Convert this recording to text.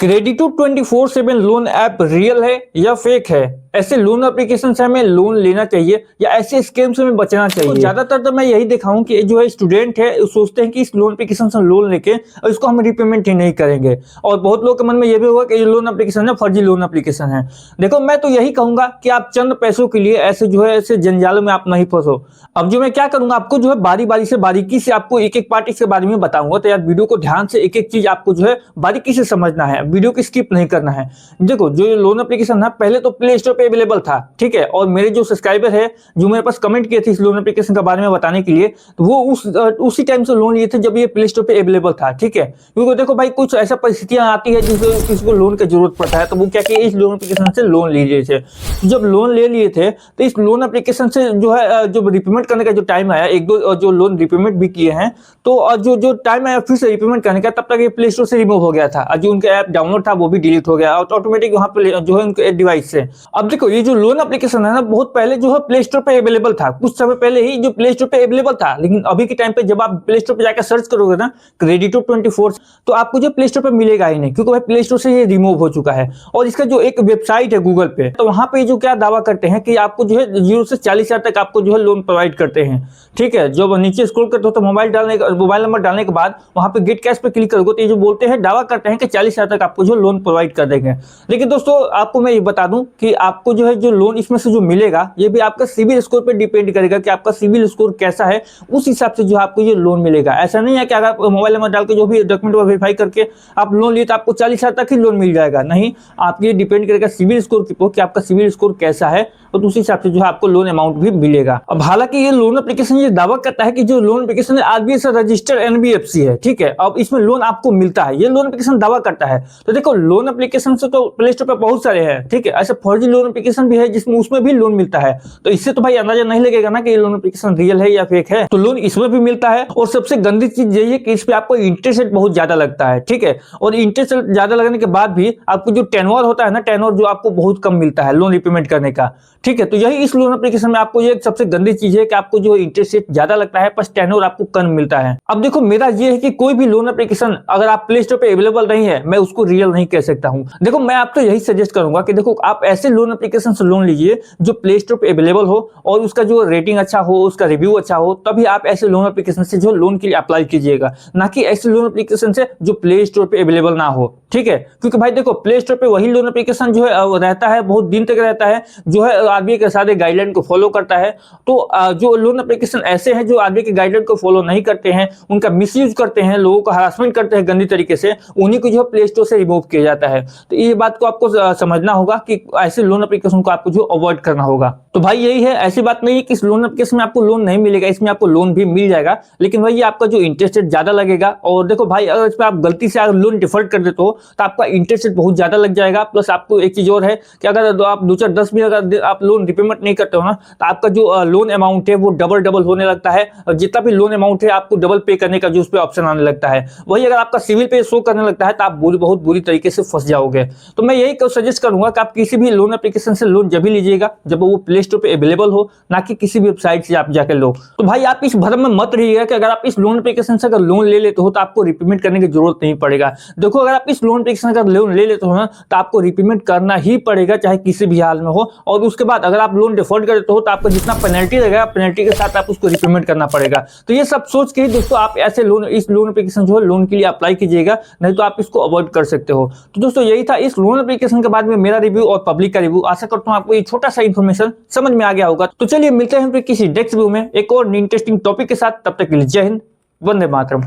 क्रेडिटो 24/7 loan app real है या fake है? ऐसे लोन एप्लीकेशन से हमें लोन लेना चाहिए या ऐसे स्कैम से हमें बचना चाहिए? तो ज्यादातर तो मैं यही देखा हूं कि जो है स्टूडेंट है वो सोचते हैं कि इस लोन एप्लीकेशन से लोन लेके और इसको हम रिपेमेंट ही नहीं करेंगे। और बहुत लोगों के मन में यह भी होगा कि ये लोन एप्लीकेशन है फर्जी लोन एप्लीकेशन है। देखो, मैं तो यही कहूंगा कि आप चंद पैसों के लिए ऐसे जो है ऐसे जंजालों में आप नहीं फंसो। अब जो मैं क्या करूंगा, आपको जो है बारी बारी से बारीकी से आपको एक एक पार्ट इसके बारे में बताऊंगा। तो यार वीडियो को ध्यान से एक एक चीज आपको जो है बारीकी से समझना है, वीडियो को स्किप नहीं करना है। देखो, जो लोन एप्लीकेशन है पहले तो प्ले स्टोर पे अवेलेबल था, ठीक है। और मेरे जो सब्सक्राइबर है जो मेरे पास कमेंट किए थे इस लोन एप्लीकेशन के बारे में बताने के लिए, तो वो उसी टाइम से लोन लिए थे जब ये प्ले स्टोर पे अवेलेबल था, ठीक है। क्योंकि देखो भाई, कुछ ऐसा परिस्थितियां आती है जिसमें किसी को लोन की जरूरत पड़ता है, तो वो क्या किया, इस लोन एप्लीकेशन से लोन लीजिए थे। जब लोन ले लिए थे तो इस लोन एप्लीकेशन से जो है जो रिपेमेंट करने का जो टाइम आया, एक दो जो लोन रिपेमेंट भी किए हैं, तो जो जो टाइम आया फिर से रिपेमेंट करने का, तब तक ये प्ले स्टोर से रिमूव हो गया था। जो उनका ऐप डाउनलोड था वो भी डिलीट हो गया ऑटोमेटिक वहां पे जो है उनके डिवाइस से। अब देखो, ये जो लोन एप्लीकेशन है ना, बहुत पहले जो है प्ले स्टोर पे अवेलेबल था, कुछ समय पहले ही जो प्ले स्टोर पे अवेलेबल था। लेकिन अभी के टाइम पे जब आप प्ले स्टोर पे जाकर सर्च करोगे ना क्रेडिटो 24, तो आपको जो प्ले स्टोर पे मिलेगा ही नहीं, क्योंकि भाई प्ले स्टोर से ये रिमूव हो चुका है। और इसका जो एक वेबसाइट है गूगल पे, तो वहां पे जो क्या दावा करते हैं कि आपको जो है 0 से 40,000 तक आपको जो है लोन प्रोवाइड करते हैं, ठीक है। जब नीचे स्क्रॉल करते हो तो मोबाइल नंबर डालने के बाद वहां पे गेट कैश पे क्लिक करोगे तो ये जो बोलते हैं, दावा करते हैं कि 40,000 तक आपको जो लोन प्रोवाइड कर देंगे। लेकिन दोस्तों, आपको मैं ये बता दूं कि आपको जो है जो लोन इसमें से जो मिलेगा, ये भी आपका सिविल स्कोर पे डिपेंड करेगा कि आपका सिविल स्कोर कैसा है, उस हिसाब से जो आपको ये लोन मिलेगा। ऐसा नहीं है कि अगर आप मोबाइल नंबर डाल के जो भी डॉक्यूमेंट वेरीफाई करके आप लोन लिए तो आपको 40,000 तक ही लोन मिल जाएगा। नहीं, आप ये डिपेंड करेगा सिविल स्कोर के ऊपर कि आपका सिविल स्कोर कैसा है, और उसी हिसाब से जो है आपको लोन अमाउंट भी मिलेगा। अब हालांकि ये लोन एप्लीकेशन ये दावा करता है कि जो लोन एप्लीकेशन है आरबीआई से रजिस्टर्ड एनबीएफसी है, ठीक है। अब इसमें लोन आपको मिलता है, ये लोन एप्लीकेशन दावा करता है। तो देखो, लोन एप्लीकेशन से तो प्ले स्टोर पर बहुत सारे हैं, ठीक है। ऐसे फर्जी लोन एप्लीकेशन भी है जिसमें उसमें भी लोन मिलता है। तो इससे तो भाई अंदाजा नहीं लगेगा ना कि ये लोन एप्लीकेशन रियल है या फेक है। तो लोन इसमें भी मिलता है, और सबसे गंदी चीज यही है कि इस पे आपको इंटरेस्ट रेट बहुत ज्यादा लगता है, ठीक है। और इंटरेस्ट रेट ज्यादा लगने के बाद भी आपको जो टेन्योर होता है ना, टेन्योर जो आपको बहुत कम मिलता है लोन रिपेमेंट करने का, ठीक है। तो यही इस लोन एप्लीकेशन में आपको ये सबसे गंदी चीज है कि आपको जो इंटरेस्ट रेट ज्यादा लगता है पर टेन्योर आपको कम मिलता है। अब देखो, मेरा ये है कि कोई भी लोन एप्लीकेशन अगर आप प्ले स्टोर पे अवेलेबल नहीं है, मैं उसको रियल नहीं कह सकता हूं। देखो, मैं आपको यही सजेस्ट करूंगा कि देखो, आप ऐसे लोन एप्लीकेशन से लोन लीजिए जो प्ले स्टोर पे अवेलेबल हो और उसका जो रेटिंग अच्छा हो, उसका रिव्यू अच्छा हो, तभी आप ऐसे लोन एप्लीकेशन से जो लोन के लिए अप्लाई कीजिएगा। ना कि ऐसे लोन एप्लीकेशन से जो प्ले स्टोर पे अवेलेबल ना हो, ठीक है। क्योंकि भाई देखो, प्ले स्टोर पे वही लोन एप्लीकेशन जो है रहता है, बहुत दिन तक रहता है, जो है आरबीआई के सारे गाइडलाइन को फॉलो करता है। तो जो लोन एप्लीकेशन ऐसे हैं जो आरबीआई के गाइडलाइन को फॉलो नहीं करते हैं, उनका मिसयूज करते हैं, लोगों को हरासमेंट करते हैं गंदी तरीके से, उन्हीं को जो है प्ले स्टोर से रिमूव किया जाता है। तो ये बात को आपको समझना होगा कि ऐसे लोन एप्लीकेशन को आपको जो अवॉइड करना होगा। तो भाई यही है, ऐसी बात नहीं है कि इस लोन एप्लीकेशन में आपको लोन नहीं मिलेगा, इसमें आपको लोन भी मिल जाएगा, लेकिन भाई ये आपका जो इंटरेस्ट रेट ज्यादा लगेगा। और देखो भाई, अगर इस पर आप गलती से अगर लोन डिफॉल्ट कर देते हो तो आपका इंटरेस्ट रेट बहुत ज्यादा लग जाएगा। प्लस आपको एक चीज और है कि अगर आप 2-4-10 भी अगर आप लोन रिपेमेंट नहीं करते हो ना, तो आपका जो लोन अमाउंट है वो डबल होने लगता है, और जितना भी लोन अमाउंट है आपको डबल पे करने का जो उस पर ऑप्शन आने लगता है। वही अगर आपका सिविल पे शो करने लगता है तो आप बहुत बुरी तरीके से फंस जाओगे। तो मैं यही सजेस्ट करूंगा कि आप किसी भी लोन एप्लीकेशन से लोन जब भी लीजिएगा जब वो प्ले स्टोर पे अवेलेबल हो, ना कि किसी भी वेबसाइट से आप जाकर लो। तो भाई आप इस भ्रम में मत रहिएगा कि अगर आप इस लोन एप्लीकेशन से अगर लोन ले लेते हो तो आपको रिपेमेंट करने की जरूरत नहीं पड़ेगा। देखो, अगर आप इस लोन एप्लीकेशन का लोन ले लेते हो ना, तो आपको रिपेमेंट करना ही पड़ेगा, चाहे किसी भी हाल में हो। और उसके बाद अगर आप लोन डिफॉल्ट कर देते हो तो आपको जितना पेनल्टी लगेगा, पेनल्टी के साथ आप उसको रिपेमेंट करना पड़ेगा। तो ये सब सोच के ही दोस्तों आप ऐसे लोन इस लोन एप्लीकेशन जो है लोन के लिए अप्लाई कीजिएगा, नहीं तो आप इसको अवॉइड कर सकते हो। तो दोस्तों, यही था इस लोन एप्लीकेशन के बाद में मेरा रिव्यू और पब्लिक का रिव्यू। आशा करता हूं आपको ये छोटा सा इन्फॉर्मेशन समझ में आ गया होगा। तो चलिए मिलते हैं फिर किसी नेक्स्ट वीडियो में एक और इंटरेस्टिंग टॉपिक के साथ। तब तक के लिए जय हिंद, वंदे मातरम।